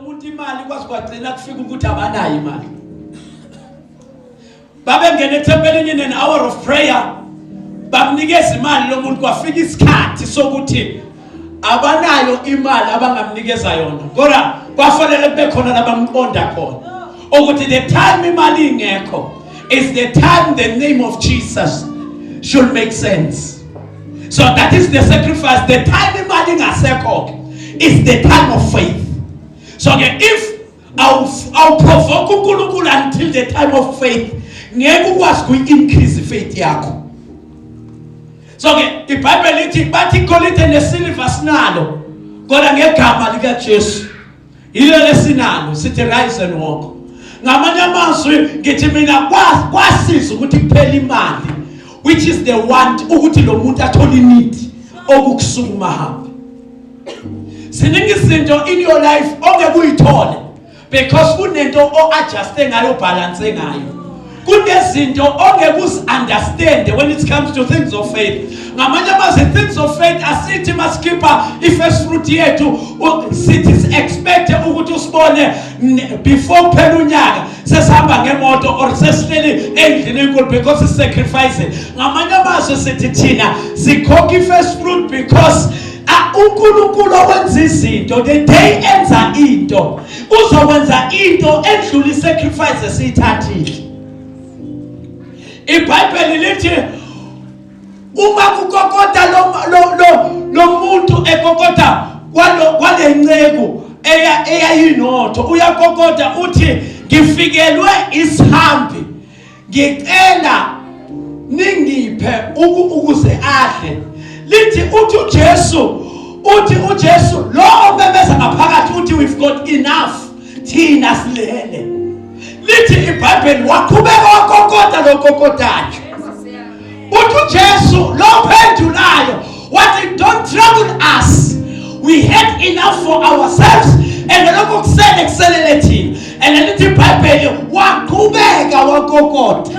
umuntu imali kwazi kwagcina kufika ukuthi abanayo imali. Babengena ethempelini in an hour of prayer. Bamnikeza imali lo muntu kwafika isikhathi sokuthi abanayo imali abangamnikeza yona. Kodwa kwafanele kube khona labamqonda khona. Ukuthi the time imali ingekho is the time the name of Jesus should make sense. So that is the sacrifice. The time imali ngasekho is the time of faith. So if I'll provoke uNkulunkulu until the time of faith, ngeke ukwazi ku-increase faith yakho. So iBhayibheli lithi bathi igolide nesilver sinalo kodwa ngegama lika Jesu yilo lesinalo sithi rise and walk. Ngamanye amazwi ngithi mina kwasiza ukuthi kuphela imali, which is the want ukuthi lo muntu athole need okukusukuma hamba. Siningi izinto in your life ongeke uyithole because kunento o-adjuste ngayo, balance ngayo. Kunezinto ongeke uzi-understand when it comes to things of faith. Ngamanye amazwi things of faith asithi maskipha i-first fruit yethu sithi expect ukuthi usibone before kuphela unyaka sesihamba ngemoto or sesihleli endlini enkulu because sacrifice. Ngamanye amazwi sithi thina sikhokha i-first fruit because uNkulunkulu owenza izinto the day enza into uzokwenza into endlula i-sacrifice esiyithathile. iBhayibheli lithi uma kukokota lo muntu ekokota kwalenceku eyayinotho uyakokota uthi ngifikelwe isihambi ngicela ningiphe ukuze adle. Lithi uthi uJesu lo omemeza ngaphakathi uthi we've got enough thina silele. Lithi iBhayibheli waqhubeka wakokota lo kokotayo. Uthi uJesu lo phendulayo wathi don't trouble us, we had enough for ourselves and lokho kuselele thina. And lithi iBhayibheli waqhubeka wakokota.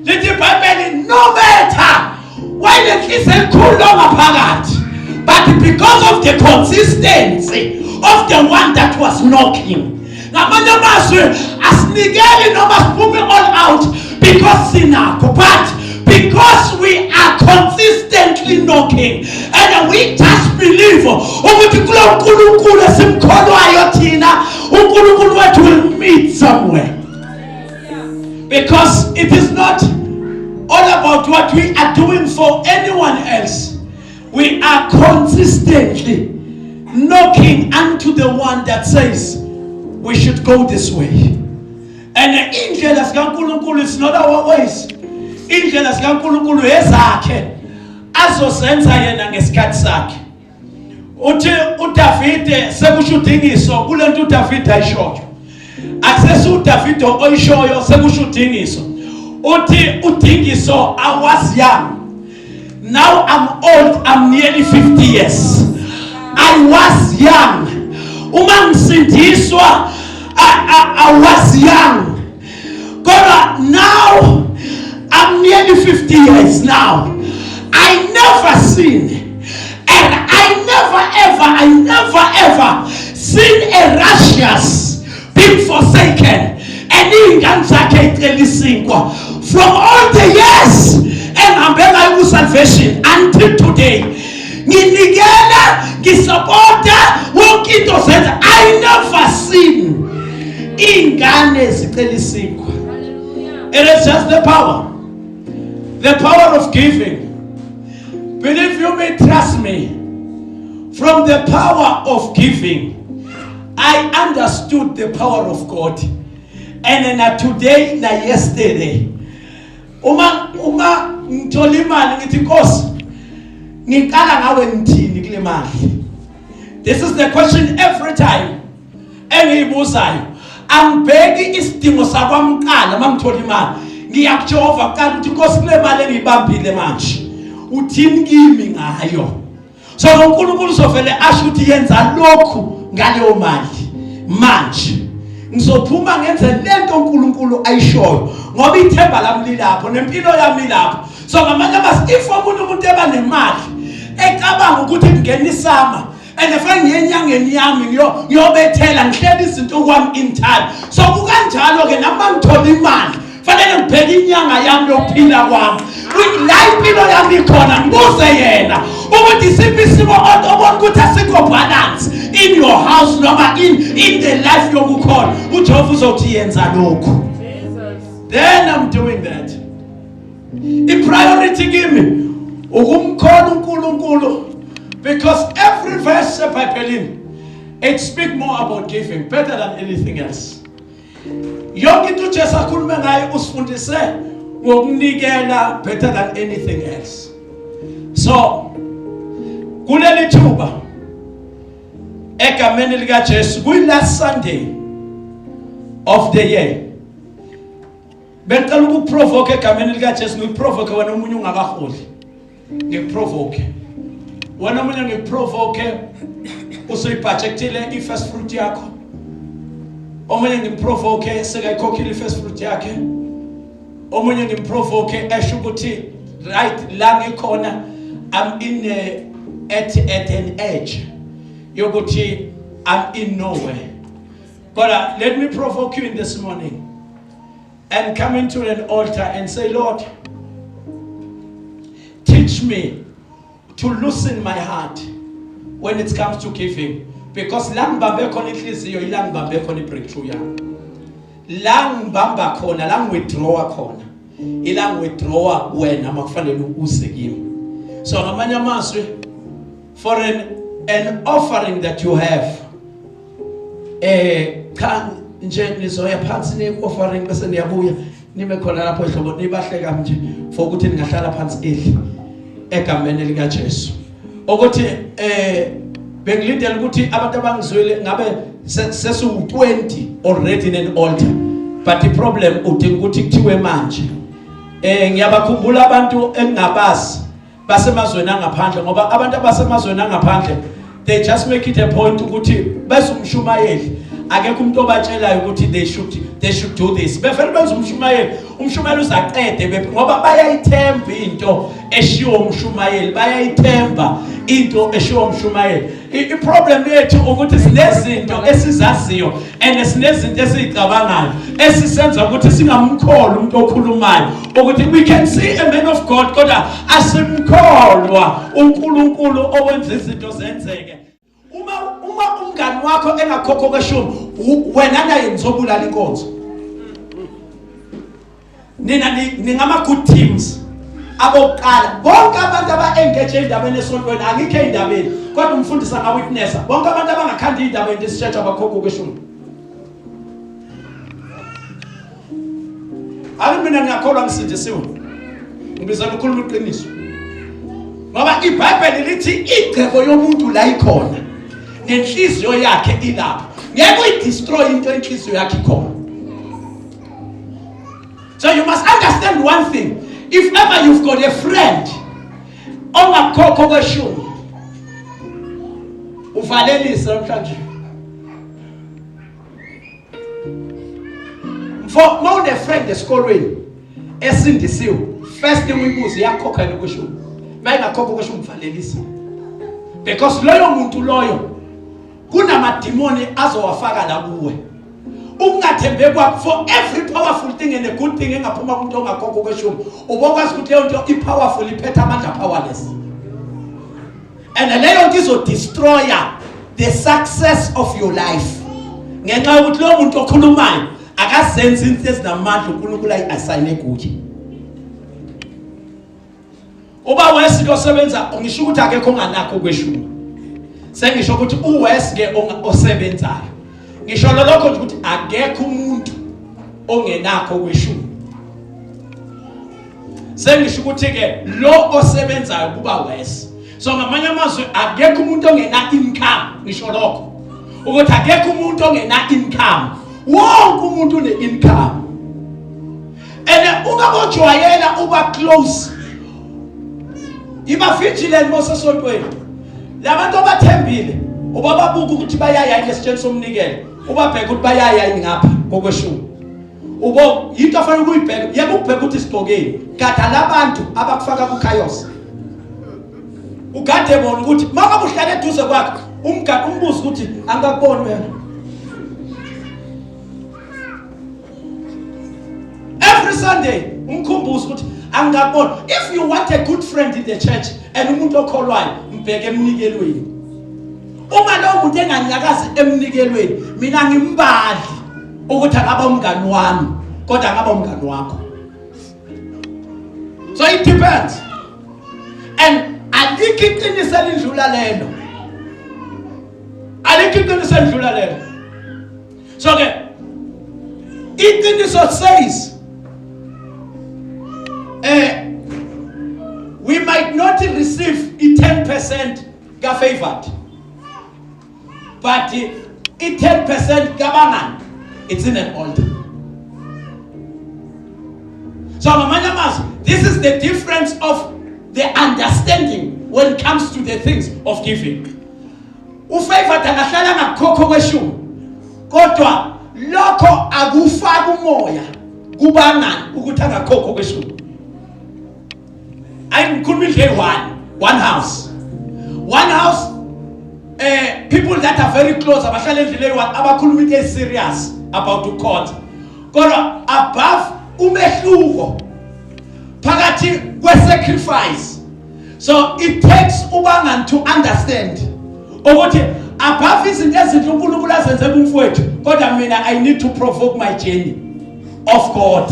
Lithi iBhayibheli no matter why the kids are cool phakathi, but because of the consistency of the one that was knocking. Ngamanye amazwi asinikeli noma siphume all out because sinakho, but because we are consistently knocking and we just believe ukuthi kulo uNkulunkulu esimkholwayo thina uNkulunkulu wethu will meet somewhere. Because it is not all about what we are doing for anyone else. We are consistently knocking unto the one that says we should go this way. And indlela zikaNkulunkulu is not our ways. Indlela zikaNkulunkulu ezakhe azosenza yena ngesikhathi sakhe. Uthi uDavide sekusho udingiso kulento uDavide ayishoyo. Akusesi uDavide oyishoyo sekusho udingiso. Uthi udingiso I was young. Now I'm old, I'm nearly 50 years. I was young. Uma ngisindiswa I was young. God, now I'm nearly 50 years now. I never seen and I never ever seen a righteous being forsaken and ingane zakhe icelisingwa from all the years and ambeka salvation until today. Nginikela ngisupporta wonke into zenza I never seen ingane zicelisingwa. It is just the power of giving. Believe you me, trust me, from the power of giving I understood the power of God. And then today na yesterday uma ngithola imali ngithi Nkosi ngiqala ngawe ngithini kule mali. This is the question every time engiyibuzayo. Angibheki isidingo sakwamqala mangithola imali ngiyakujova kuqala ukuthi Nkosi kule mali engiyibambile manje uthini kimi ngayo. So uNkulunkulu uzovele asho ukuthi yenza lokhu ngaleyo mali manje ngizophuma ngenze lento uNkulunkulu ayishoyo ngoba ithemba lami lilapho nempilo yami lapho. So ngamanye amasi if umuntu eba nemali ecabanga ukuthi kungena isama and efana ngenyangeni yami ngiyobethela ngihleli izinto kwami in time. So kukanjalo ke nami ngithola imali fanele ngibheke inyanga yami yokuphila kwami. La impilo yami ikhona ngibuze yena ukuthi isiphi isimo obona ukuthi asikho balance in your house noma in the life yokukhona uJehova uzothi yenza lokho. Then I'm doing that. The priority kimi ukumkhona uNkulunkulu, because every verse eBhayibhelini it speak more about giving better than anything else. Yonke into uJesu akhuluma ngayo usifundise ngokunikela better than anything else. So kuleli thuba egameni lika Jesu kuyi last Sunday of the year bengicela ukuprovoke egameni lika Jesu, ngiprovoke wena umunye ungakaholi, ngiprovoke wena umunye, ngiprovoke usuyibudgetile i-first fruit yakho, omunye ngimprovoke sekayikhokhile i-first fruit yakhe, omunye ngimprovoke esho ukuthi right la ngikhona I'm in at an edge yokuthi I'm in nowhere. God, let me provoke you in this morning and come into an altar and say, Lord, teach me to loosen my heart when it comes to giving, because la ngibambe khona inhliziyo ila ngibambe khona ibreakthrough yami, la ngibamba khona, la ngwithdrawa khona ila ngwithdrawa wena makufanele use kimi. So ngamanye amazwi, for an offering that you have, cha nje nizoya phansi ne-offering bese niyabuya nime khona lapho ehlobo nibahleka nje for ukuthi ningahlala phansi edli egameni lika Jesu, ukuthi bengilindele ukuthi abantu abangizwele ngabe sesu-20 already in an altar, but the problem udinga ukuthi kuthiwe manje ngiyabakhumbula abantu engingabazi basemazweni angaphandle, ngoba abantu abasemazweni angaphandle they just make it a point ukuthi besumshumayeli akekho umuntu obatshelayo ukuthi they should do this. Befela benza umshumayeli uzaqede ngoba bayayithemba into eshiwo umshumayeli, bayayithemba into eshiwo umshumayeli. I-problem yethu ukuthi sinezinto esizaziyo and sinezinto esizicabangayo esisenza ukuthi singamkholi umuntu okhulumayo, ukuthi we can see a man of God kodwa asimkholwa uNkulunkulu owenza izinto zenzeke. Uma umngani wakho engakhokho kweshumi, wena naye nizobulala inkonzo. Nina ningama good teams abokuqala, bonke abantu aba-engage endabeni esontweni, angikho endabeni kodwa umfundisa ngawitnessa, bonke abantu abangakhanda indaba ngesitshetha abakhokho kweshumi. Ami mina ngiyakholwa ngisindisiwe, ngibizana ukukhuluma iqiniso, ngoba iBhayibheli lithi igcebo yomuntu la ikhona nenhliziyo yakhe ilapho, ngeke uyidestroy into enhliziyo yakhe ikhona. So you must understand one thing, if ever you've got a friend ongakhokho kweshumi, uvalelise namhlanje. For more a friend esikolweni esindisiwe, first thing uyibuze yakhokha yini kweshumi, mayingakhokho kweshumi uvalelise, because loyo muntu loyo kunamadimoni azowafaka la kuwe. Ukungathembe kwakho for every powerful thing and a good thing engaphuma kumuntu ongakhokho kweshumi, ubokwazi ukuthi leyo nto i-powerful iphethe amandla powerless, and leyo nto izodestroya the success of your life ngenxa yokuthi loyo muntu okhulumayo akazenzi into ezinamandla uNkulunkulu ayi-asayine kuye. Uba wesi osebenza ngisho ukuthi akekho onganakho kweshumi, sengisho ukuthi uwesi ke osebenzayo, ngisho lokho nje ukuthi akekho umuntu ongenakho kweshumi, sengisho ukuthi ke lo osebenzayo kuba wesi. So ngamanye amazwi akekho umuntu ongena income, ngisho lokho ukuthi akekho umuntu ongena income, wonke umuntu une income. And ungabojwayela uba close, iba vigilant mosesontweni. Labantu abathembile ubababuka ukuthi bayaya ngesitsheni somnikelo, ubabheka ukuthi bayaya yini ngapha kokweshumi, ubo yinto afanele ukuyibheka, yebo ubheka ukuthi isigqokeni gada labantu abakufaka ku chaos, ugade bona ukuthi maka buhlale eduze kwakhe umbuzo ukuthi angakuboni wena. Every Sunday umkhumbuzo ukuthi angakuboni. If you want a good friend in the church and umuntu okholwayo mbheke emnikelweni. Uma lo muntu enganyakazi emnikelweni mina ngimbali ukuthi akaba umngani wami kodwa akaba umngani wakho. So it depends. And alikiqinisa lindlula lelo. Alikiqinisa lindlula lelo. So okay. Iqiniso says we might not receive 10% ka-favored, but 10% kabangan, it's in an altar. So this is the difference of the understanding when it comes to the things of giving. Ufavored angahlala ngakhokho kweshumi, kodwa lokho akufaka umoya kubangani ukuthi angakhokho kweshumi. Ayingikhuluma nje one house. One house, people that are very close, abahlala endlini eyi-one, abakhuluma into serious about the court. Kodwa above umehluko phakathi kwe-sacrifice. So it takes ubangani to understand ukuthi above izinto ezinhle uNkulunkulu azenzele umfowethu, kodwa mina I need to provoke my journey of God.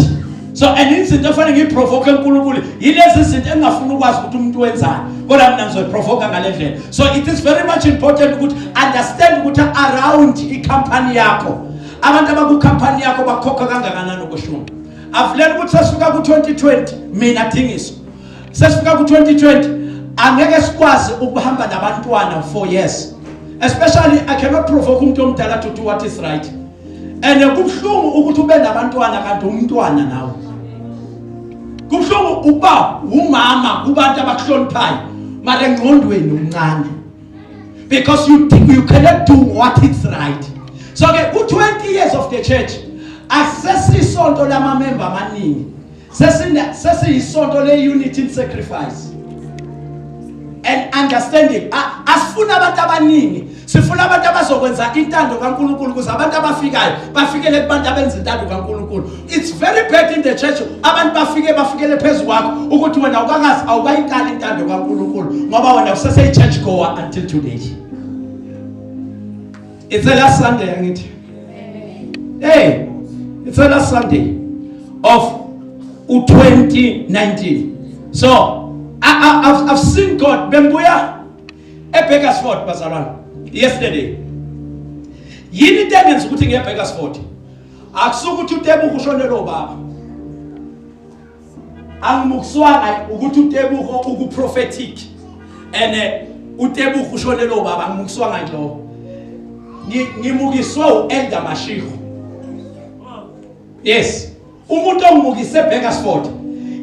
So and izinto efanele ngiprovoke uNkulunkulu yilezi zinto engafuni ukwazi ukuthi umuntu wenzani, kodwa mina ngizoprovoke ngale ndlela. So it is very much important ukuthi understand ukuthi around i-company yakho abantu abaku-company yakho bakhokha kangakanani okweshumi. I've learned ukuthi sesifika ku-2020 mina Thingiso, sesifika ku-2020 angeke sikwazi ukuhamba nabantwana for years. Especially I cannot provoke umuntu omdala to do what is right. And kubhlungu ukuthi ube nabantwana kanti umntwana nawe. Kubhlungu uba umama kubantu abakuhloniphayo mara engqondweni umncane. Because you cannot do what is right. So ke ku-20 years of the church asesisonto lamamember amaningi. Sesiyisonto le-unity in sacrifice. And understanding. Asifuna abantu abaningi. Sifuna abantu abazokwenza intando kaNkulunkulu ukuze abantu abafikayo bafikele kubantu abenza intando kaNkulunkulu. It's very bad in the church. Abantu bafikele phezulu kwakho ukuthi wena ukakazi awukayiqala intando kaNkulunkulu ngoba wena usese church goer until today. It's the last Sunday angithi. Hey, it's the last Sunday of 2019. So I've seen God. Bembuya eBakersford bazalwane yesterday. Yini tendency ukuthi ngeBakersford. Akusukuthi uTebuko ushonelo baba. Angimukuswanga ukuthi uTebuko ukuprophetic. And uTebuko ushonelo baba angimukuswanga nje. Ngimukiswe uElder Mashigo. Yes. Umuntu ongimukise eBakersford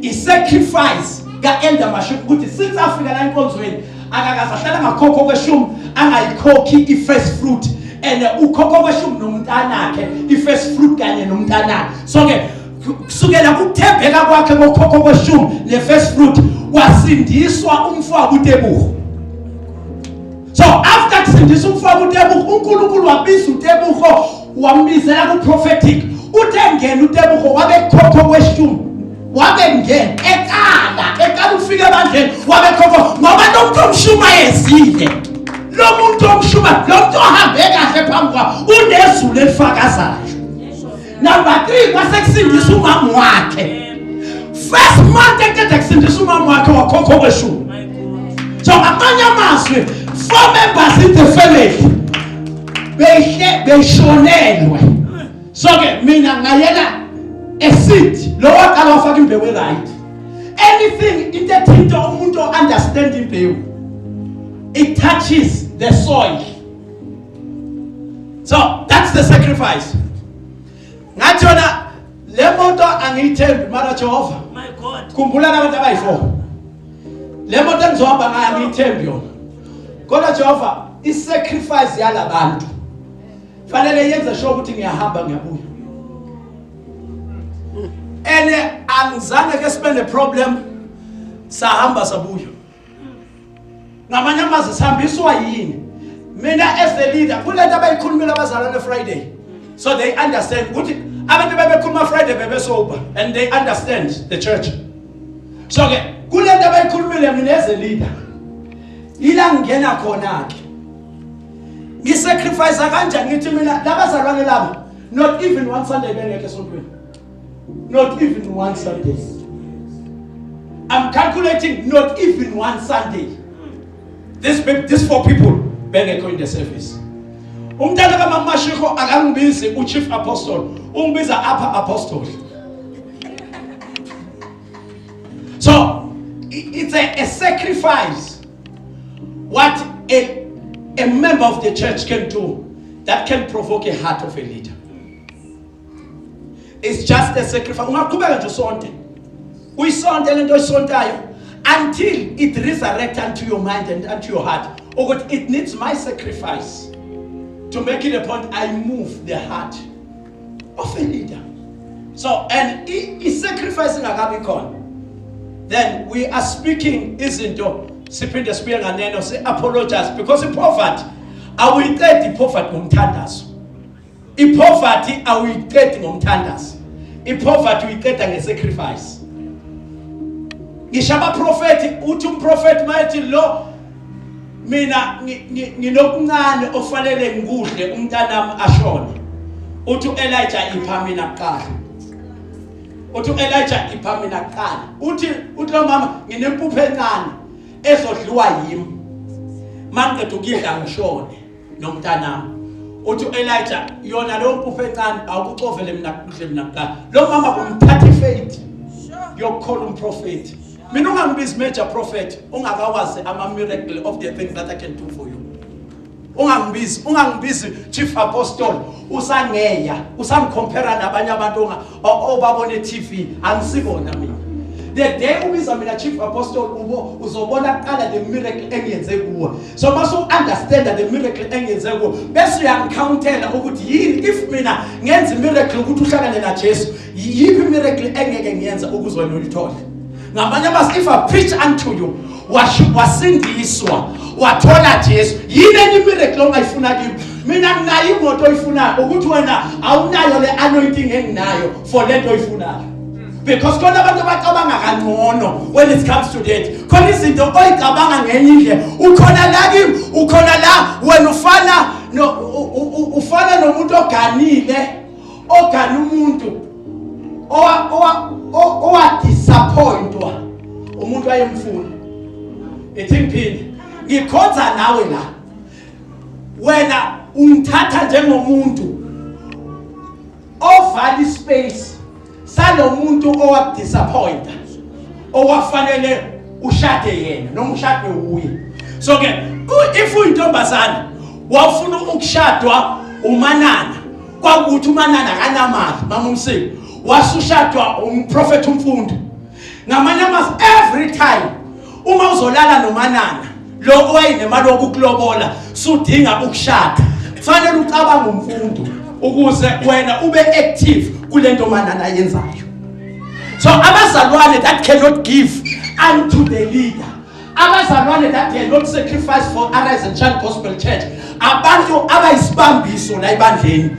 i-sacrifice ka-Elder Mashigo ukuthi since afika la enkonzweni akakasahlala ngakhokho kweshumi angayikhokhi i-first fruit and ukhokho kweshumi nomntanakhe i-first fruit kanye nomntanakhe. So ke kusukela kuthembeka kwakhe ngokhokho kweshumi ne-first fruit wasindiswa umfowabo uTebuko. So after kusindiswa umfowabo uTebuko uNkulunkulu wabiza uTebuko wambizela ku-prophetic. Utengena uTebuko wabekhokho kweshumi wabengena ekala ufike ebandleni wabekhokho ngoba lo muntu omshuma yezile lo muntu omshuma lo muntu ohambe kahle phambi kwa unezulu elifakazayo. Number 3 kwasekusindisa umama wakhe. First month ekade kusindisa umama wakhe wakhokho kweshumi. So amanye amazwi 4 members in the family beshonelwe. So ke mina ngayela a seed lo waqala wafaka imbewu right. Anything in the thing umuntu understand imbewu, it touches the soil. So that's the sacrifice. Ngajona le moto angiyithembi mara Jehova. My God. Khumbula nabantu abayi4. Le moto engizohamba ngayo angiyithembi yona. Kodwa Jehova i-sacrifice yalabantu fanele yenze sure ukuthi ngiyahamba ngiyabuya. And angizange ke sibe ne problem sahamba sabuya. Ngamanye amazwi sihambiswa yini? Mina as the leader, kulento abayikhulumela abazalwane Friday. So they understand ukuthi abantu bebekhuluma Friday bebe sober and they understand the church. So ke kulento abayikhulumile mina as a leader. Ila ngena khona ke. Ngisacrifice kanjani ngithi mina labazalwane labo not even one Sunday bengeke esontweni. Not even one Sunday. I'm calculating not even one Sunday. This 4 people bengekho in the service. Umntana kaMama Mashiko akangibizi uchief apostle, ungibiza upper apostle. So it's a sacrifice. What a member of the church can do that can provoke a heart of a leader. It's just a sacrifice. Ungaqhubeka nje usonte. Uyisonte lento oyisontayo until it resurrects unto your mind and unto your heart. Or it needs my sacrifice to make it a point I move the heart of a leader. So, and is sacrificing akabi khona. Then we are speaking izinto siphinde sibuye nganeno si apologize because ipoverty awuyiqedi ipoverty ngomthandazo. Ipoverty awuyiqedi ngomthandazo. Ipoverty uyiqeda ngesacrifice. Ngishaba prophet uthi umprofeti mayithi lo mina nginokuncane ofanele ngikudle umntanami ashone. Uthi Elijah ipha mina kuqala. Uthi Elijah ipha mina kuqala. Uthi lo mama nginempuphu encane ezodliwa yimi. Manje ukudla ngishone nomntanami. Uthi Elijah yona lo mpuphu encane awukucovele mina kudle mina kuqala. Lo mama kumthatha ifaith yokukhola umprofeti. Mina ungangibizi major prophet ungakawazi ama miracle of the things that I can do for you. Ungangibizi chief apostle usangeya usamcompare nabanye abantu obabone TV angisibona mina. The day ubiza mina chief apostle uzobona kuqala the miracle engiyenze kuwe. So mase understand that the miracle engiyenze kuwe bese uyangicountela ukuthi yini if mina ngenza miracle ukuthi uhlangane na Jesu yipi miracle engeke ngiyenza ukuzwe nolithole. Ngamanye amazwi if I preach unto you wasindiswa wathola Jesu yini enye miracle ongayifuna kimi mina nginayo imoto oyifunayo ukuthi wena awunayo le anointing enginayo for lento oyifunayo because khona abantu abacabanga kangcono when it comes to that khona izinto oyicabanga ngenye indlela ukhona la kimi ukhona la wena ufana nomuntu oganile ogana umuntu owa disappointwa umuntu ayemfuna ethiphini ngikhonza nawe la wena ungithatha njengomuntu ovala space salomuntu owa disappointa owafanele ushade yena noma ushade uye so ke if uyintombazana wafuna ukushadwa umanana kwakuthi umanana kanamali mama umsiki wasushadwa umprofeti umfundi ngamanye amazwi every time uma uzolala nomanana lo owayinemali okukulobola sudinga ukushada kufanele ucabanga umfundi ukuze wena ube active kulento manana yenzayo so abazalwane that cannot give unto the leader abazalwane that cannot sacrifice for Arise and Shine Gospel Church abantu abayisibambiso la ibandleni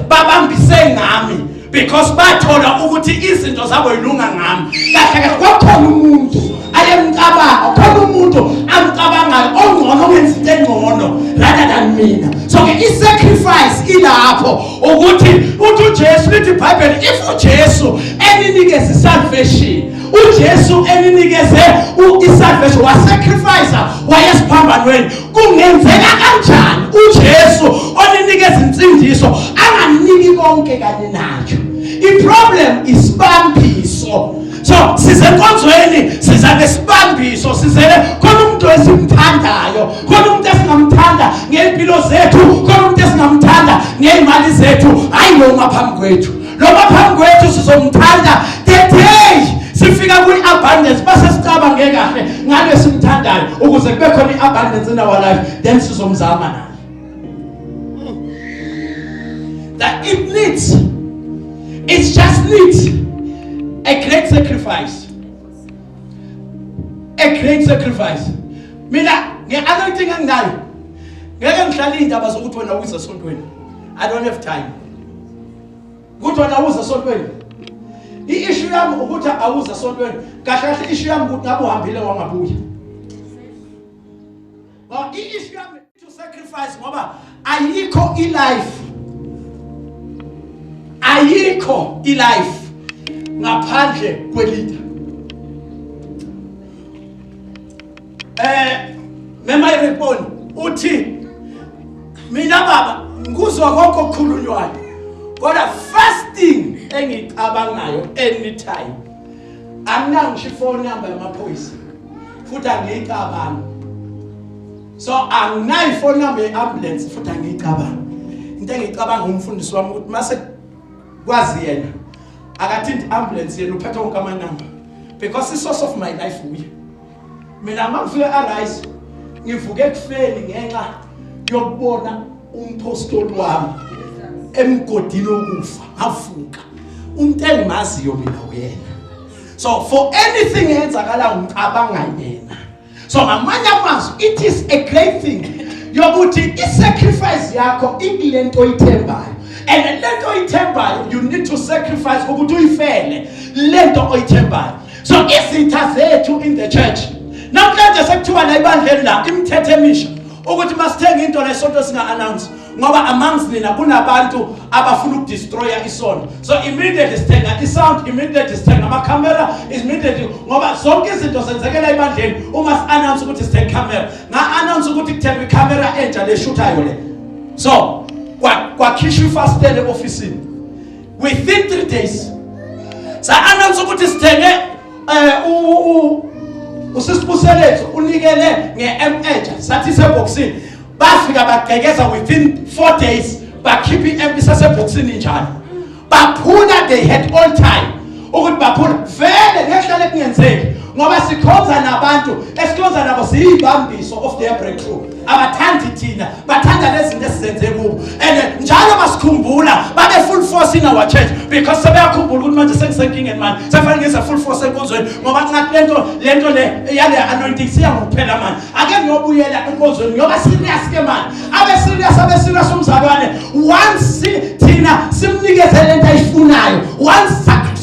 babambise ngami because bathola ukuthi izinto zabo ilunga ngami kahle kwakhona umuntu ayemcabanga khona umuntu amcabangayo ongcono wenza into engcono rather than mina so ke isacrifice ilapho ukuthi uthi uJesu lithi iBhayibheli if uJesu eninikeze salvation uJesu eninikeze isalvation wasacrifice wayesiphambanweni kungenzeka kanjani uJesu oninikeze insindiso anganiki konke kanye nayo iproblem isibambiso so sizenkonzweni sizake sibambiso sizele khona umuntu esimthandayo khona umuntu esingamthanda ngempilo zethu khona umuntu esingamthanda ngeimali zethu hayi lo ngaphambi kwethu lo ngaphambi kwethu sizomthanda the day sifika kwi-abundance base sicabangeke kahle ngale simthandayo ukuze kube khona i-abundance in our life then sizomzama naye that it just needs a great sacrifice. A great sacrifice. Mina, the other thing I'm ngeke ngihlale indaba zokuthi wena uza esontweni. I don't have time. Ukuthi wena uza esontweni. I-issue yami ukuthi awuza esontweni. Kahle kahle issue yami ukuthi ngabe uhambile wangabuya. I-issue yami to sacrifice ngoba ayikho i-life. Ayikho i-life ngaphandle kwelida. Mema ireponi uthi mina baba nguzwa konke okukhulunywayo kodwa fasting engicabangayo anytime anginayo ngisho phone number yamaphoyisa futhi angiyicabanga. So anginayo phone number yeambulance futhi angiyicabanga. Into engiyicabanga umfundisi wami ukuthi mase kwazi yena akathinti ambulance yena uphethe wonke amanamba because the source of my life uye. Mina mangifike arise ngivuke ekufeni ngenxa yokubona umpostoli wami emgodini wokufa avuka umuntu engimaziyo mina uyena. So for anything eyenzakala ngicabanga yena. So ngamanye amazwi it is a great thing yokuthi i-sacrifice yakho ikulento oyithembayo. And lento oyithembayo you need to sacrifice ukuthi uyifele lento oyithembayo. So izitha zethu in the church namhlanje sekuthiwa la ibandleni la imithetho emisha ukuthi masithenga into lesonto singa announce ngoba amongst nina kunabantu abafuna ukudestroya isono. So immediately sithenga isound, immediately sithenga ama-camera, immediately ngoba zonke izinto zenzekela ibandleni uma si-announce ukuthi sithenga camera. Nga-announce ukuthi kuthengwa i-camera entsha leshuthayo le. So kwakhishwa ifastele ofisini within 3 days sa-announce ukuthi sithenge usisibuselethu unikele nge-M-Edge sathi seboxini bafika bagegeza within 4 days bakhipha i-M isaseboxini njalo baphula. They had all time ukuthi baphula vele ngehlale kungenzeki ngoba sikhonza nabantu esikhonza nabo siyibambiso of their breakthrough. Abathandi thina bathanda lezinto esizenze kubo and njalo basikhumbula babe full force in our church because sebeyakhumbula ukuthi manje sengisenkingeni manje sefanele ngize full force enkonzweni ngoba ngathi lento le yale anointing siyangiphela manje ake ngiyobuyela enkonzweni ngoba serious ke manje abe serious umzalwane once thina simnikeze lento ayifunayo once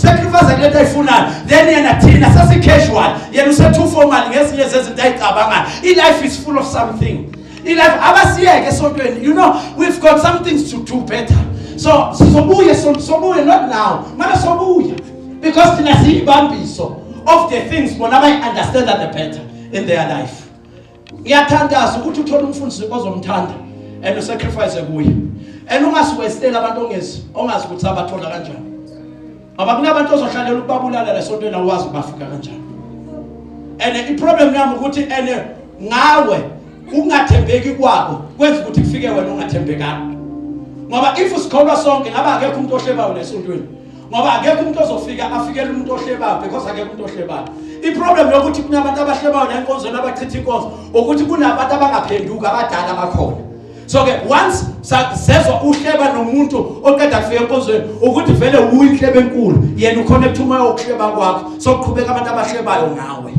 sacrifice lento ayifunayo then yena thina sasi-casual yena usethu formal ngezinye zezinto ayicabanga. I-life is full of something. I-life abasiyeke esontweni, you know we've got some things to do better. So sobuye not now mara sobuya because thina siyibambiso of the things bona bayi-understand the better in their life. Ngiyathandaza ukuthi uthole umfundisi ozomthanda and usacrifice kuye and ungasiwestela abantu ongazi ukuthi abathola kanjani ngoba kunabantu ozohlalela ukubabulala lesontweni awazi bafika kanjani. And i-problem yami ukuthi ngawe ukungathembeki kwabo kwenza ukuthi kufike wena ungathembekanga ngoba if usikholwa sonke ngaba akekho umuntu ohlebayo lesontweni ngoba akekho umuntu ozofika afikele umuntu ohlebayo because akekho umuntu ohlebayo. I-problem yokuthi kunabantu abahlebayo la enkonzweni abachitha inkonzo ukuthi kunabantu abangaphenduka abadala bakhona. So ke once sezwa uhleba nomuntu oqeda kufika enkonzweni ukuthi vele uyinhleba enkulu yena uconnect umoya wokuhleba kwakho so kuqhubeka abantu abahlebayo ngawe.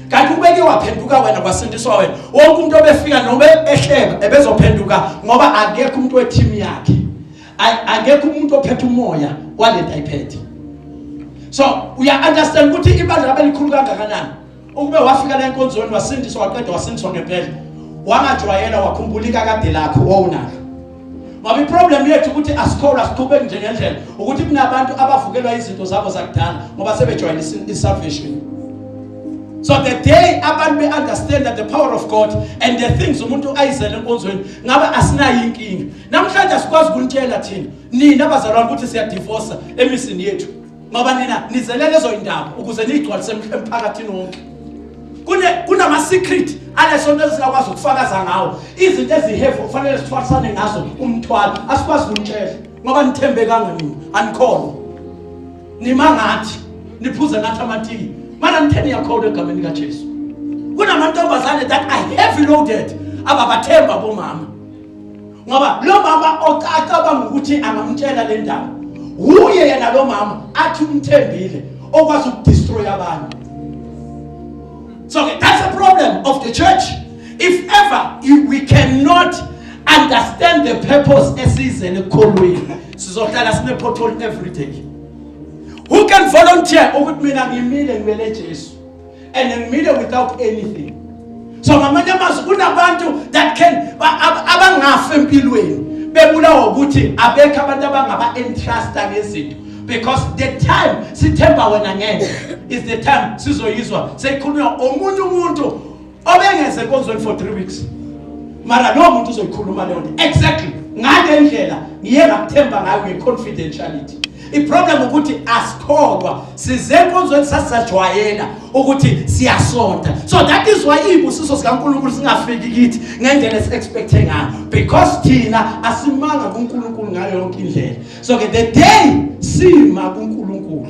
Kanti ubeke waphenduka wena kwasindiswa wena wonke umuntu obefika noma ehleba ebezophenduka ngoba akekho umuntu weteam yakhe akekho umuntu ophethe umoya walento ayiphethe. So uya understand ukuthi ibandla abelikhulu kangakanani ukube wafika la enkonzweni wasindiswa waqeda wasindiswa ngempela wangajwayela wakhumbulika kade lakho wawunalo. Ngoba iproblem yethu ukuthi asikholwa siqhubeke nje ngendlela ukuthi kunabantu abavukelwa izinto zabo zakudala ngoba sebejwayele i-salvation. So the day abantu understand that the power of God and the things umuntu ayizele enkonzweni ngaba asinayo inkinga. Namhlanje asikwazi ukunitshela thina nina abazalwane ukuthi siya divorce emisini yethu ngoba nina nizelele lezo indaba ukuze nigcwalise emphakathini wonke. Kunama secret alesonto esingakwazi ukufakaza ngawo izinto eziheve kufanele sithwalisane ngazo umthwalo asikwazi ukunitshela ngoba nithembekanga nini anikholwa nimangathi niphuze ngathi amatiki mana nitheni yakholwa egameni kaJesu. Kunamantombazane that are heavy loaded ababathemba bomama ngoba lo mama ocacabanga ukuthi angamtshela le ndaba uye yena lo mama athi umthembile okwazi ukudestroy abantu. So that's a problem of the church. If ever we cannot understand the purpose esizele ekholweni, sizohlala sine pothole every day. Who can volunteer ukuthi mina ngimile ngibele Jesu and ngimile without anything? So ngamanye amazwi kunabantu that can abangafa empilweni bebulawa ukuthi abekho abantu abangaba entrusta ngezinto, because the time sithemba wena ngeke is the time sizoyizwa seyikhulunywa omunye umuntu obengeze enkonzweni for 3 weeks, mara lo muntu uzoyikhuluma leyo nto exactly ngale ndlela ngiye ngakuthemba ngayo ngeconfidentiality. I-problem ukuthi asikholwa size enkonzweni sasajwayela ukuthi siyasonta. So that is why ibusiso sikaNkulunkulu singafiki kithi ngendlela esi-expecte ngayo, because thina asimanga kuNkulunkulu ngayo yonke indlela. So ke the day sima kuNkulunkulu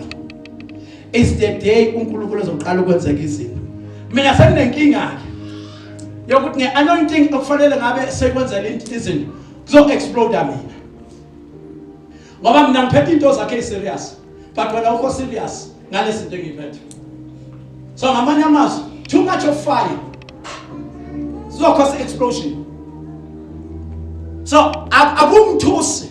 is the day uNkulunkulu ezoqala ukwenzeka izinto. Mina senginenkinga yokuthi nge-anointing okufanele ngabe sekwenzela izinto kuzo-explode mina, ngoba mina ngiphethe into zakhe serious, but wena ukho serious ngale zinto engiphethe. So ngamanye amazwi too much of fire so cause explosion. So abungithusi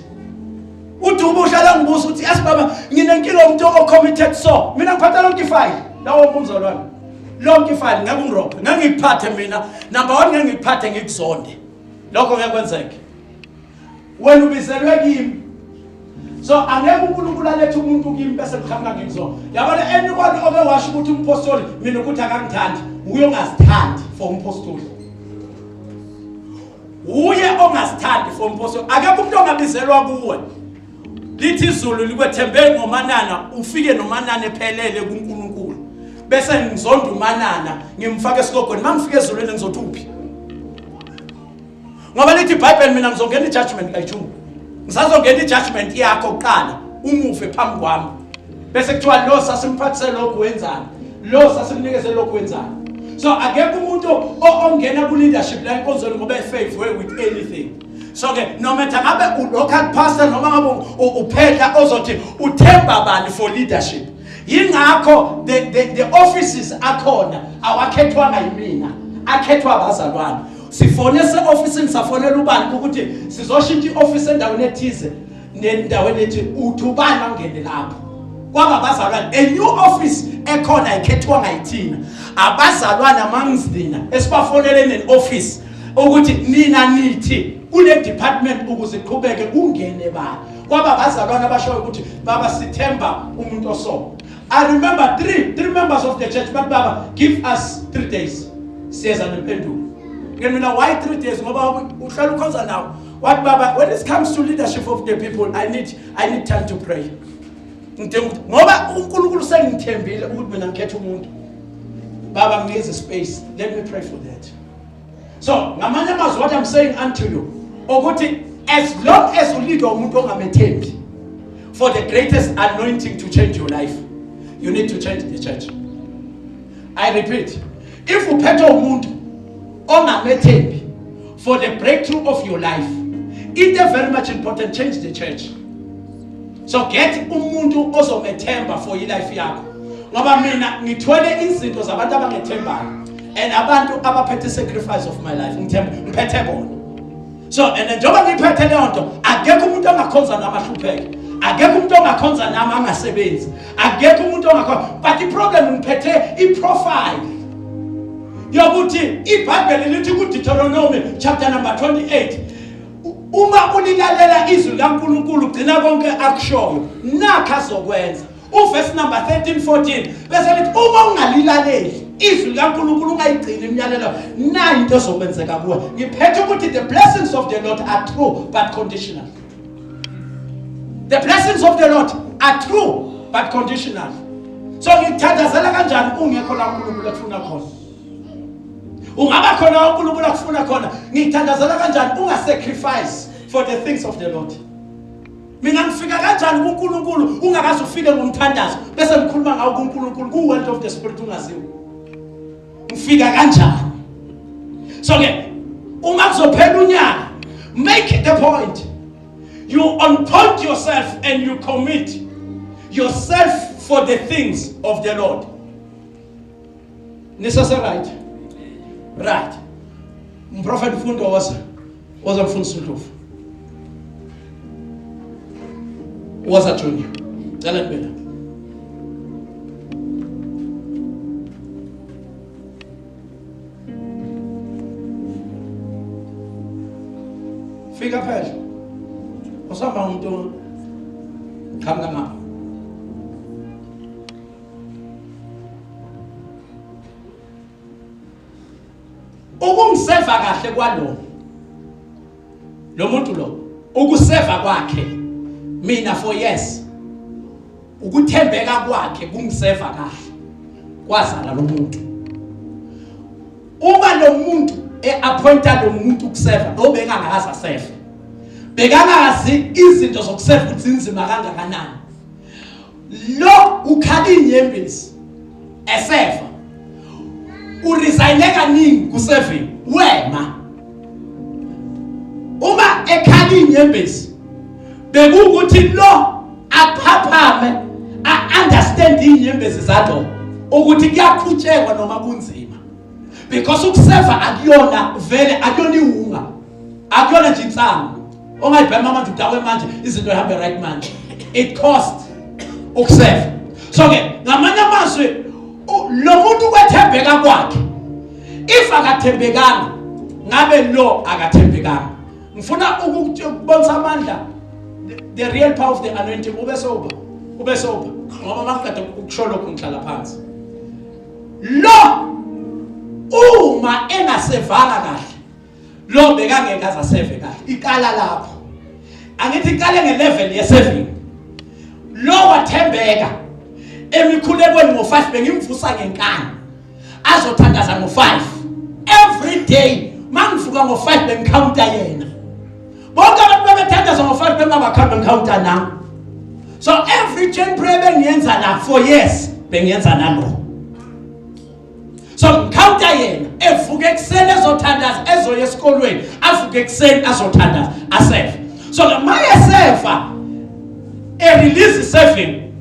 uthi ubuhlala ngibuza ukuthi yes baba nginenkinga umuntu ocommitted, so mina ngiphatha lonke ifile lawo umzalwane lonke ifile ngeke ngirobhe ngangiphathe mina number 1 ngeke ngiphathe ngikuzonde lokho kuyakwenzeka wena ubizelwe kimi. So angeke uNkulunkulu alethe umuntu kimi bese kukhanga ngikuzona. Yabona anyone oke washo ukuthi umpostoli mina ukuthi akangithandi uye ongazithandi for umpostoli, uye ongazithandi for umpostoli. Akekho umuntu ongabizelwa kuwe lithi izulu likwethembe ngomanana ufike nomanana ephelele kuNkulunkulu bese ngizonda umanana ngimfaka esikogweni mangifike ezulwini ngizothi uphi, ngoba lithi iBhayibheli mina ngizongena ijudgment kayijumu, ngisazongena ijudgment yakho kuqala umufe phambi kwami bese kuthiwa lo sasimphathise lokho wenzani, lo sasimnikeze lokho wenzani. So akekho umuntu ongena ku leadership la inkonzweni ngoba efavor with anything. So ke no matter ngabe u-local pastor noma ngabe uphehla ozothi uthemba bani for leadership, yingakho the offices akhona awakhethwanga yimina, akhethwa abazalwane. Sifone se-office safonela ubani ukuthi sizoshintsha i-office endaweni ethize nendaweni ethi uthi ubani angene lapho kwaba abazalwane. A new office ekhona ayikhethwanga yithina abazalwane amangizina esibafoneleni ne-office ukuthi nina nithi kule department ukuze iqhubeke kungene bani kwaba abazalwane abashoyo ukuthi baba sithemba umuntu oso. I remember three members of the church, but baba give us 3 days siyeza nempendulo. Mina why 3 days ngoba uhlala ukhonza nawo. What baba, when it comes to leadership of the people, I need time to pray. Ngoba uNkulunkulu sengithembile ukuthi mina ngikhethe umuntu. Baba nginikeze space. Let me pray for that. So, ngamanye amazwi what I'm saying unto you, ukuthi as long as you lead umuntu ongamethembi for the greatest anointing to change your life, you need to change the church. I repeat, if uphethe umuntu ongamethembi for the breakthrough of your life, it is very much important, change the church. So get umuntu ozomethemba for your life yakho. Ngoba mina ngithwele izinto zabantu abangethembayo and abantu abaphethe sacrifice of my life ngiphethe bona. So and njengoba ngiphethe leyo nto akekho umuntu ongakhonza nama hlupheke, akekho umuntu ongakhonza nama angasebenzi, akekho umuntu ongakhonza. But the problem ngiphethe i-profile yokuthi iBhayibheli lithi ku Deuteronomy chapter number 28 uma ulilalela izwi likaNkulunkulu ugcina konke akushoyo nakho azokwenza. Uverse number 13-14 bese lithi uma ungalilaleli izwi likaNkulunkulu ungayigcini imiyalelo nayo into ezokwenzeka kuwe. Ngiphethe ukuthi the blessings of the Lord are true but conditional. The blessings of the Lord are true but conditional. So ngithandazela kanjani ungekho la uNkulunkulu afuna khona? Ungaba khona uNkulunkulu akufuna khona, ngithandazela kanjani ungasacrifice for the things of the Lord? Mina ngifika kanjani kuNkulunkulu ungakaze ufike ngomthandazo bese ngikhuluma ngawo kuNkulunkulu ku world of the spirit ungaziwe. Ngifika kanjani? So ke uma kuzophela unyaka, make it a point. You unpoint yourself and you commit yourself for the things of the Lord. Necessary, right? Right. Umprofeti Mfundo was mfundisi uNdlovu. Was a junior. Cela ngibela. Fika phela. Usamba umuntu khanga ngapha. Ukumseva kahle kwalo. Lo muntu lo ukuseva kwakhe mina for yes. Ukuthembeka kwakhe kumseva kahle. Kwazala lo muntu. Uma lo muntu appointa lo muntu ukuseva obengangakaza save. Bekangazi izinto zokuseva ukuthi inzima kangakanani. Lo ukhala inyembezi eseva. Uresign kaningi kuseving wema. Uma ekhala inyembezi bekukuthi lo aphaphame understand inyembezi zakho ukuthi kuyaqhutshekwa noma kunzima. Because ukuseva akuyona vele akuyona iwunga. Akuyona nje insango. Ongayibhema manje udawe manje izinto ehambe right manje. It costs ukuseva. So ke ngamanye amazwi lo muntu kwethembeka kwakhe. If akathembekanga ngabe lo akathembekanga. Ngifuna ukubonisa amandla the real power of the anointing ube sober. Ngoba makade ukusho lokho ngihlala phansi. Lo uma engasevanga kahle lo bekangeke azaseve kahle ikala lapho angithi ikale ngelevel ye7 lo wathembeka emikhulekweni ngo5 bengimvusa ngenkani azothandaza ngo5 every day mangivuka ngo5 bengicounta yena bonke abantu bebethandaza ngo5 bengabakhamba ngicounta nawo so every chain prayer bengiyenza la for years bengiyenza nalo. So counter yena evuke ekseni ezothandaza ezoya esikolweni avuke ekseni azothandaza aseve. So maye seva release saving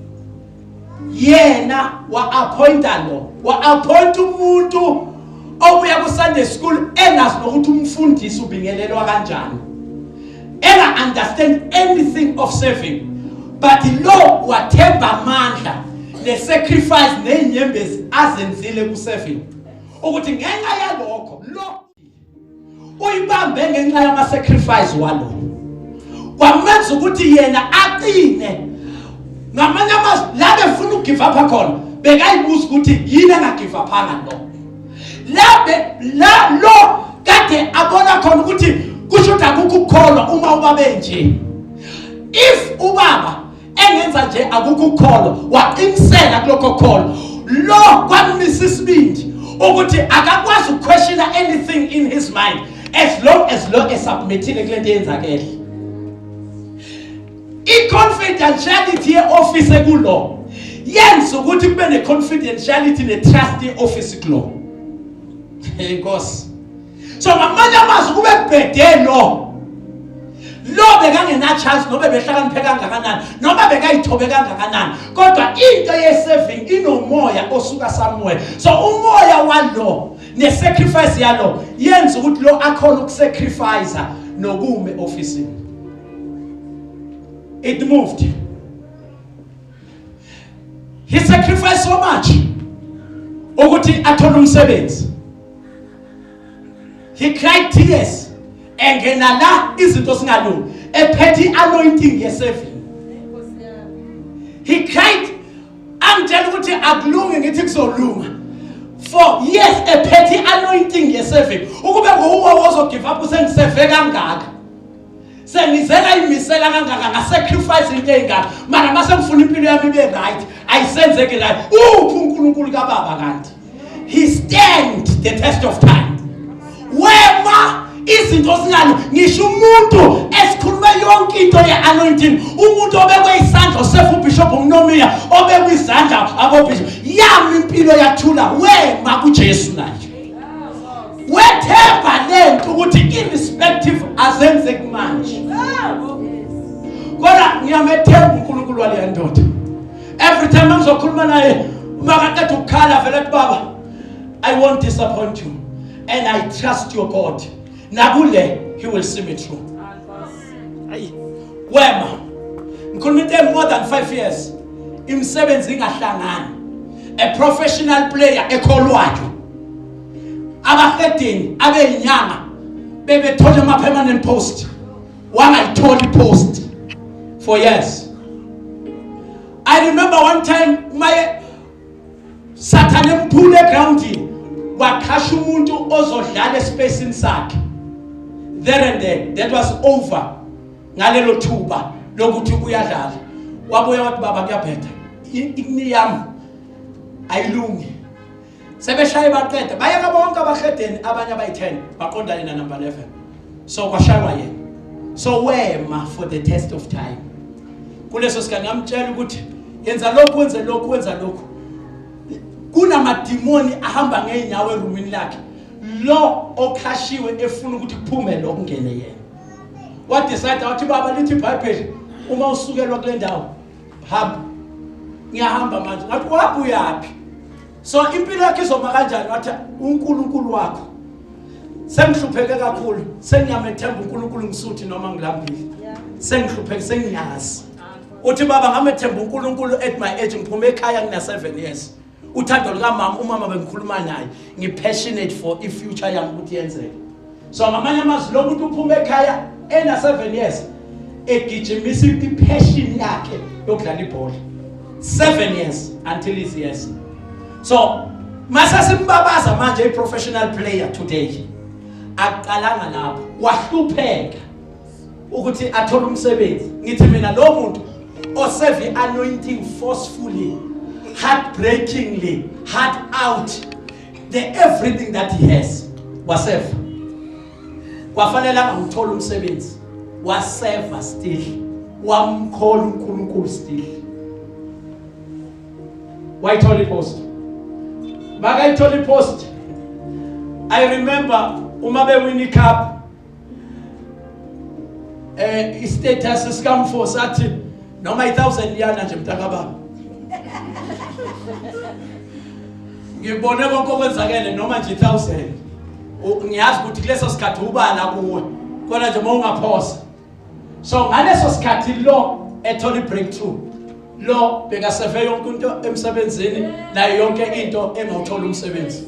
yena wa appoint umuntu obuya ku Sunday school enazi nokuthi umfundisi ubingelelwa kanjani. Ena understand anything of saving but lo wathemba amandla le sacrifice nenyembezi azenzile ku saving ukuthi ngenxa yalokho lo uyibambe ngenxa yama sacrifice walo kwamenza ukuthi yena aqine ngamanye amazwi la befuna ugive up khona bekayibuza ukuthi yini engagive up ngalo la lo kade abona khona ukuthi kusho ukuthi akukukholwa uma ubabe nje if ubaba engenza nje akukukholwa waqinisela kuloko kholo lo kwamisa isibindi ukuthi akakwazi ukuquestion anything in his mind as long as submitile kule nto yenzakele. I-confidentiality ye-office ekulo yenza ukuthi kube ne-confidentiality ne-trust ye-office kulo. Inkosi. So ngamanye amazwi kube kubhede lo bekangena chance nobe behlakaniphe kangakanani noma bekayithobe kangakanani kodwa into ye-saving inomoya osuka somewhere. So umoya walo ne-sacrifice yalo yenza ukuthi lo akhona ukusacrifice nokume office. It moved. He sacrificed so much ukuthi athole umsebenzi. He cried tears engena la izinto singalungi ephethe anointing ye-saving. He cried angitshela ukuthi akulungi ngithi kuzolunga for years ephethe anointing ye-saving ukube nguwe ozogive up usengiseve kangaka sengizela imisela kangaka ngasacrifice into engaka mara mase ngifuna impilo yami ibe right ayisenzeke la uNkulunkulu kaBaba kanti he stand the test of time wema izinto zingalo ngisho umuntu esikhulume yonke into ye-anointing umuntu obekwe isandla osefu bishop uNomia obekwe isandla abobishop yami impilo yathula wema kuJesu manje wethemba lento ukuthi irrespective azenzeki manje kodwa ngiyamethemba uNkulunkulu wale ndoda every time ngizokhuluma naye makaqeda ukukhala vele baba I won't disappoint you and I trust your God nakule he will see me through. Wema ngikhuluma more than 5 years imsebenzi ingahlangani, a professional player ekholwayo, abahedeni abeyinyanga bebethola ama permanent post, wangayitholi post for years. I remember one time my Satan emphule groundini wakhasha umuntu ozodlala espacing sakhe. There and there, that was over. Ngalelo thuba lokuthi uyadlala. Wabuya wathi baba kuyaphetha. Ikni yami ayilungi. Sebeshaya baqeda. Bayeka bonke abahedeni abanye abayi10 baqondana na number 11. So kwashaywa yena. So wema for the test of time. Kuleso sikhathi ngamtshela ukuthi yenza lokhu wenze lokhu wenza lokhu. Kunamadimoni ahamba ngeenyawo erumini lakhe. Lo okhashiwe efuna ukuthi kuphume lo kungene yena. What decide wathi baba lithi iBhayibheli uma usukelwa kule ndawo hamba. Ngiyahamba manje. Ngathi wapi uyapi? So impilo yakhe izoma kanjani? Wathi uNkulunkulu wakho. Sengihlupheke kakhulu. Sengiyamethemba uNkulunkulu ngisuthi noma ngilambile. Sengihlupheke sengiyazi. Uthi baba ngamethemba uNkulunkulu at my age ngiphume ekhaya ngina 7 years. Uthando lika mama umama bengikhuluma naye ngipassionate for ifuture yami ukuthi yenzeke. So ngamanye amazwi lo muntu uphume ekhaya ena 7 years egijimisa ipassion yakhe yokudlala ibhola 7 years until his years. So mase simbabaza manje a professional player today aqalanga lapho wahlupheka ukuthi athola umsebenzi. Ngithi mina lo muntu oserve anointing forcefully, heartbreakingly, heart out, the everything that he has waserve. Kwafanele angithola umsebenzi waserve still, wamkhola uNkulunkulu still. Why told post? Baka told post. I remember uma bewin cup status scam for sathi noma 1000 yana nje mntakababa. Ngibone konke okwenzakele noma nje 1000. Ngiyazi ukuthi kuleso sikhathi ubala kuwe. Kodwa nje mawungaphosa. So ngaleso sikhathi lo ethola breakthrough. Lo beka save yonke into emsebenzini nayo yonke into engawuthola umsebenzi.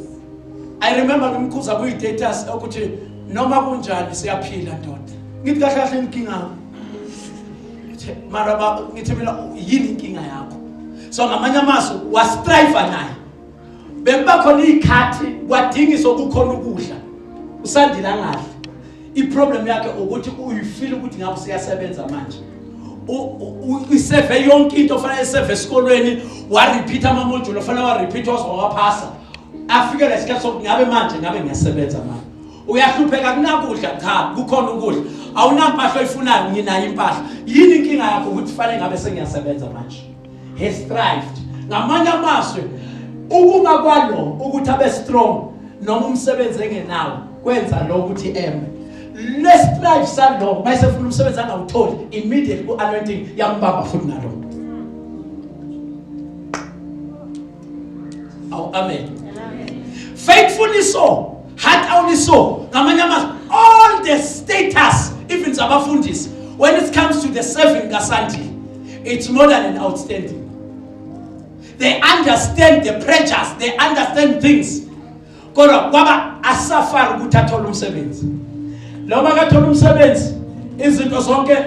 I remember ngimkhuza ku status ukuthi noma kunjani siyaphila ndoda. Ngithi kahle kahle inkinga. Mara baba ngithi mina yini inkinga yakho? So ngamanye amasu wastrive naye. Bekuba khona ikhathi kwadingiswa ukukhona ukudla. Usandila ngahle. Iproblem yakhe ukuthi uyifeel ukuthi ngabe siyasebenza manje. Uiseve yonke into ofanele iseve esikolweni wa repeat ama module ofanele wa repeat waphasa. Afike lesikhathi sokungabe manje ngabe ngiyasebenza manje. Uyahlupheka kunakudla cha kukhona ukudla. Awunampahla oyifunayo nginayo impahla. Yini inkinga yakho ukuthi fanele ngabe sengiyasebenza manje? He strived. Ngamanye amazwi ukungakwalo ukuthi abe strong noma umsebenzi engenawo kwenza lo ukuthi eme. Let's strive salo mayesefuna umsebenzi angawutholi immediately ku-anointing yambamba futhi nalo. Oh, amen. Faithfully so, heart only so. Ngamanye amazwi all the status even zabafundisi when it comes to the serving kasanti it's more than an outstanding. They understand the pressures, they understand things. Kodwa kwaba asafari ukuthi athole umsebenzi. Noma kathola umsebenzi izinto zonke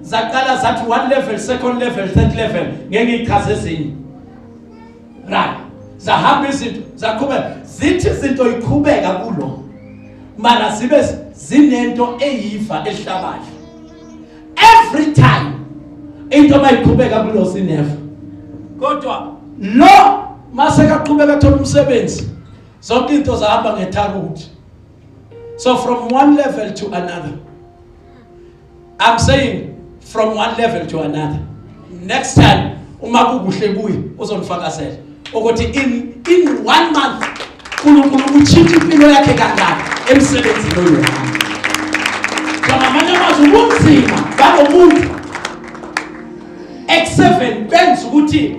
zaqala zathi 1 level, 2nd level, 3rd level ngeke ichaze ezinye. Right. Zahamba izinto zaqhubeka zithi izinto iqhubeka kulo. Mara zibe zinento eyiva ehlabayo. Every time into mayiqhubeka kulo sineva. Kodwa lo mase kaqhubeka athola umsebenzi zonke into zahamba ngetharuthi. So from one level to another. I'm saying from one level to another. Next time uma kukuhle kuyi uzonifakazela ukuthi in 1 month uNkulunkulu uchinja impilo yakhe kangaka emsebenzini lo. Kama manje mazubunzima balomuntu X7 benza ukuthi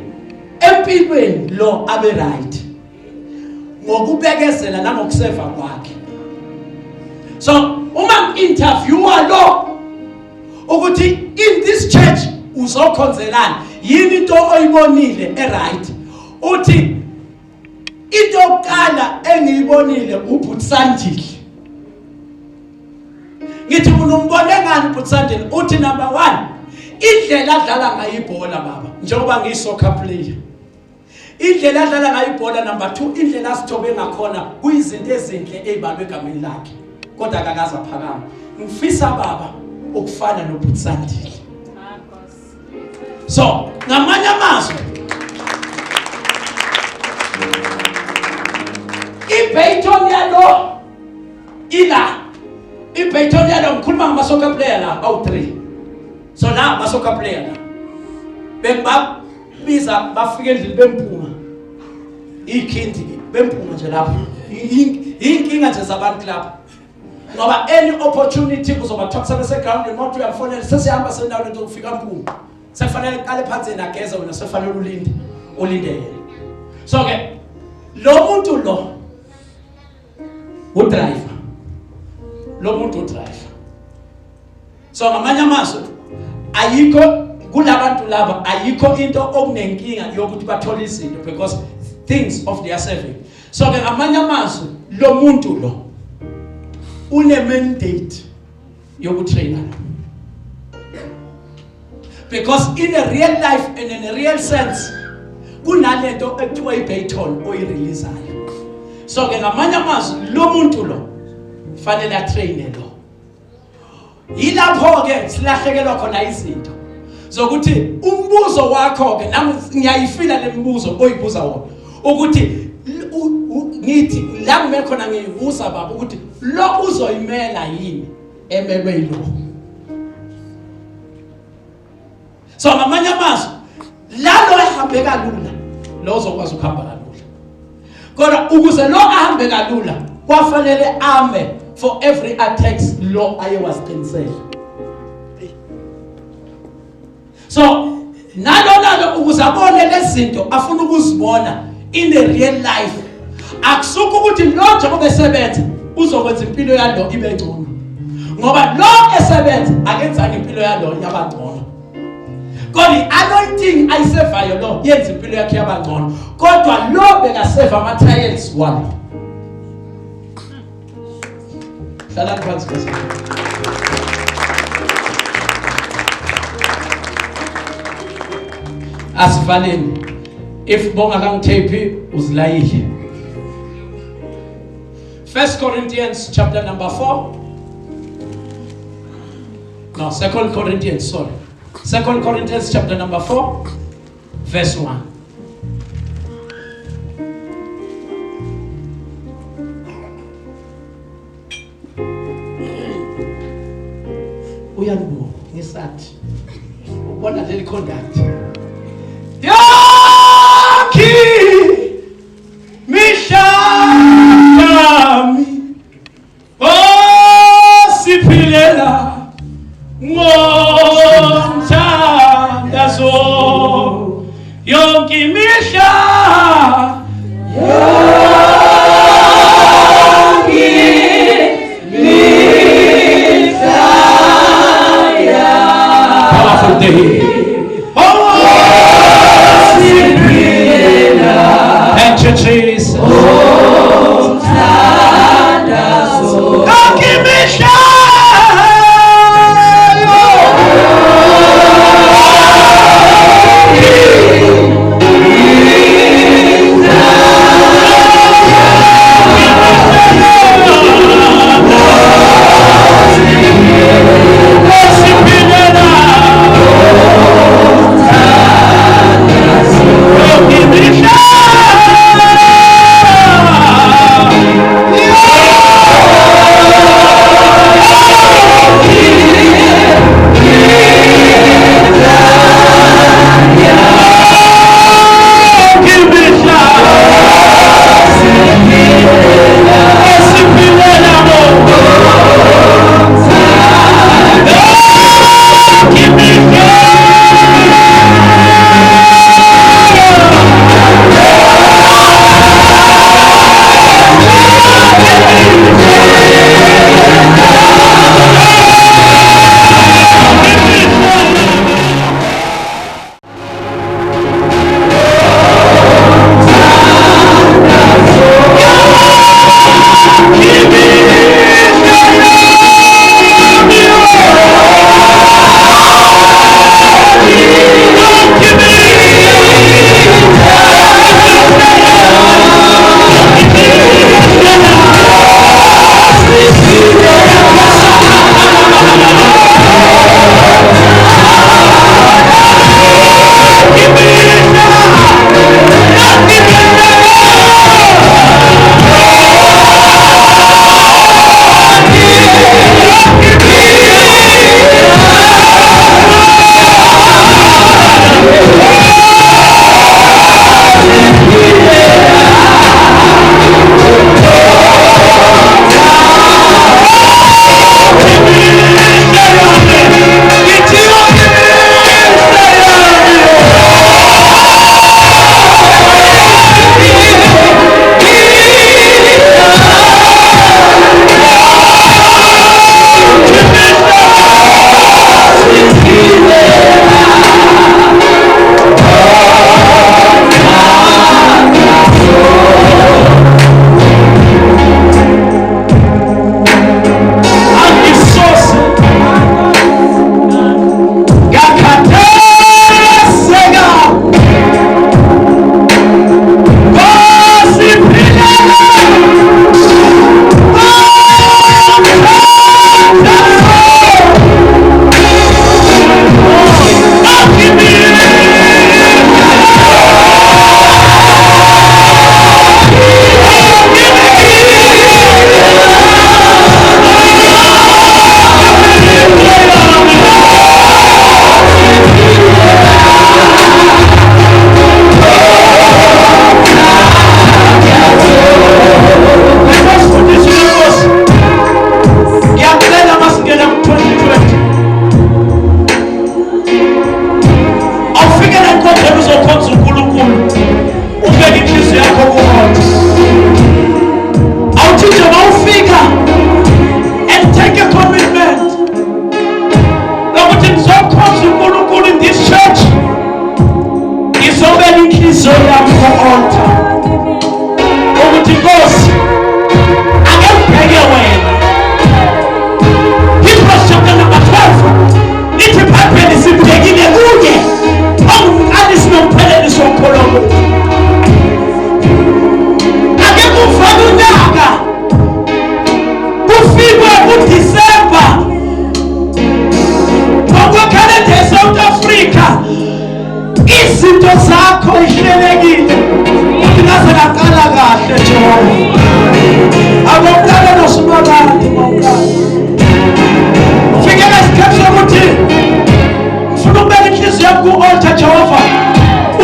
empilweni lo abe right ngokubekezela nangokuseva kwakhe. So uma interviewer lo ukuthi in this church uzokhonzelana yini into oyibonile right uthi into yokuqala engiyibonile uButsandile ngithi unombone ngani uButsandile uthi number 1 indlela adlala ngayo ibhola baba njengoba ngiyisoccer player indlela adlala ngayo ibhola number 2 indlela asithobe ngakhona kuyizinto ezinhle ezibalwe egameni lakhe kodwa akakaza phakama ngifisa baba ukufana noButsandile so ngamanye amazwi iBayton yalo ila iBayton yalo ngikhuluma ngama soccer player la awu 3 so la ama soccer player la bengibabiza bafike endlini bemphuma ikhindi bemphuma nje lapha inkinga nje zabantu lapha ngoba any opportunity uzobathoxa bese ground imoto uyafonela sesihamba sendaweni lokufika mphuma sekufanele iqale phansi nageza wena sefanele ulinde yena so ke lo muntu lo udriver lo muntu udriver so ngamanye amazwi ayikho kulabantu laba ayikho into okunenkinga yokuthi bathole izinto because things of their serving so ke ngamanye amazwi lo muntu lo une mandate yokutraina because in a real life and in a real sense kunalento ekuthiwa iBayton oyireleasayo so ke ngamanye amazwi lo muntu lo fanele atraine lo yilapho ke silahlekelwa khona izinto zokuthi umbuzo wakho ke nami ngiyayifila lemibuzo oyibuza wona ukuthi ngithi la kumele khona ngiyibuza baba ukuthi lo uzoyimela yini emelwe yilo so ngamanye amazwi lalo ehambe kalula lo uzokwazi ukuhamba kalula kodwa ukuze lo ahambe kalula kwafanele ame for every attack lo ayewaziqinisela so nalo ukuze abone lezinto afuna ukuzibona in the real life akusuka ukuthi lo njengoba esebenza uzokwenza impilo yalo ibe ngcono ngoba lo esebenza akenza impilo yalo yabangcono kodwa anointing ayisevayo lo yenza impilo yakhe yabangcono kodwa lo bekaseva ama trials walo hlala phansi bese asivaleni if bonga kangithephi uzilayile 1 Corinthians chapter number 4 no 2 Corinthians sorry 2 Corinthians chapter number 4 verse 1 uyanibona ngisathi ubona leli conduct yakhi mishami osiphilela ngomthandazo yonke imihla powerful day thank you Jesus izinto zakho ihlelekile ngaze ngaqala kahle Jehova abomntana nosibakade mawukade fikela isikhathi sokuthi ngifuna ukubeka inhliziyo yami ku-altar Jehova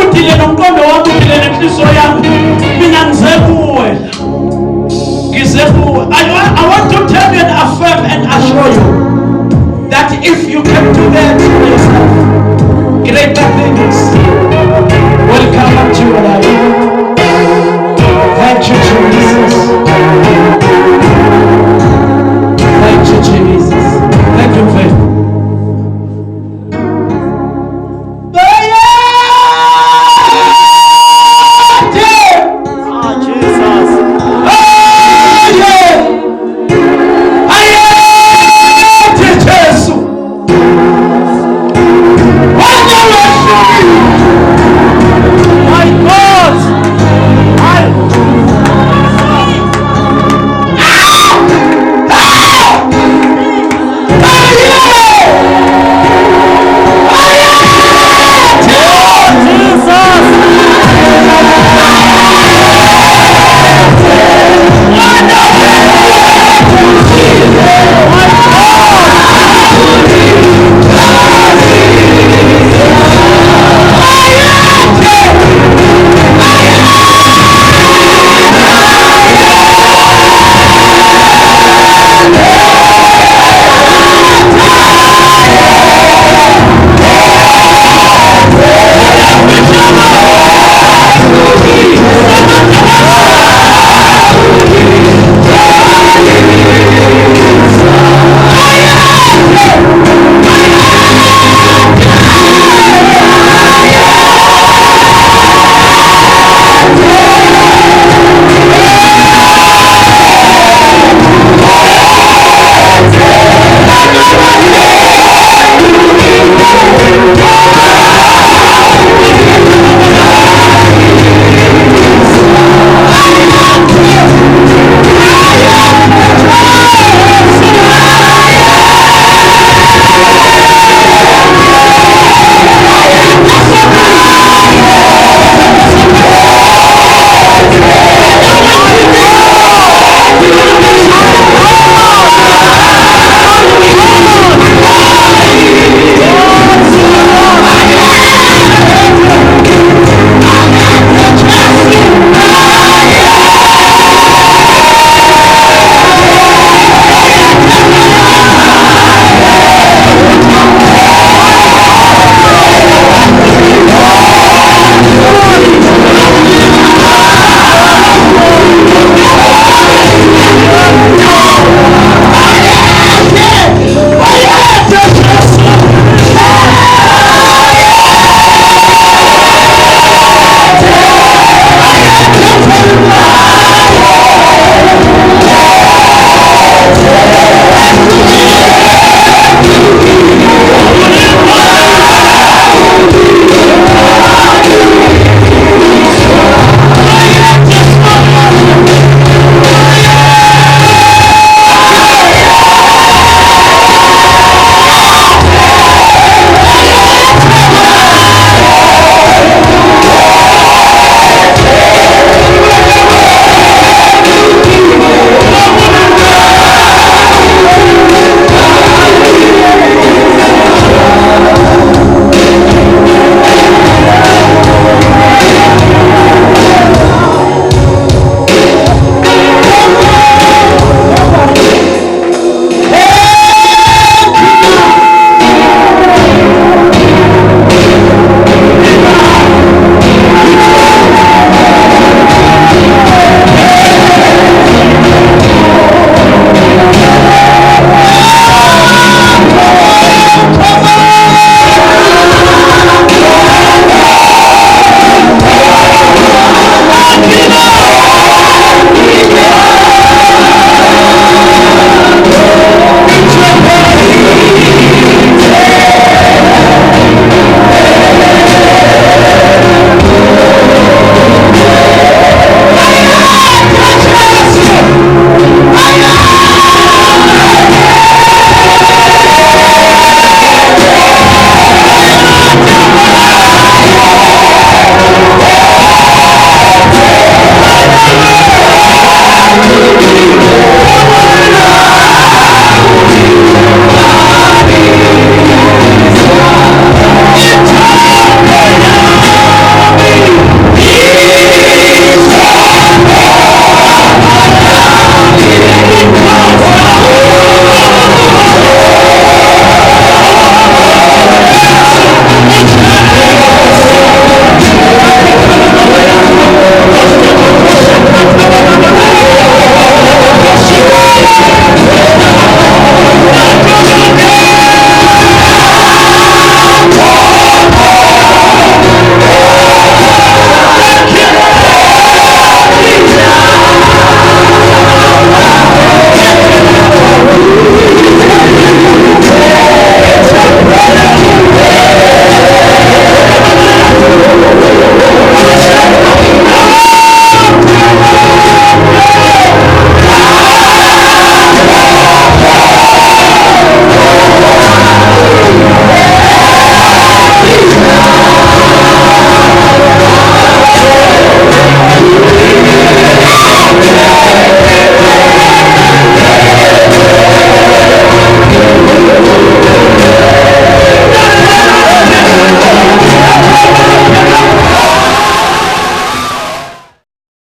udile nomqondo wami udile nenhliziyo yami mina ngize kuwe I want to tell you and affirm and assure you that if you can do that for yourself, greater things will come up to your life. Thank you, Jesus. Thank you, Jesus. Thank you, faith.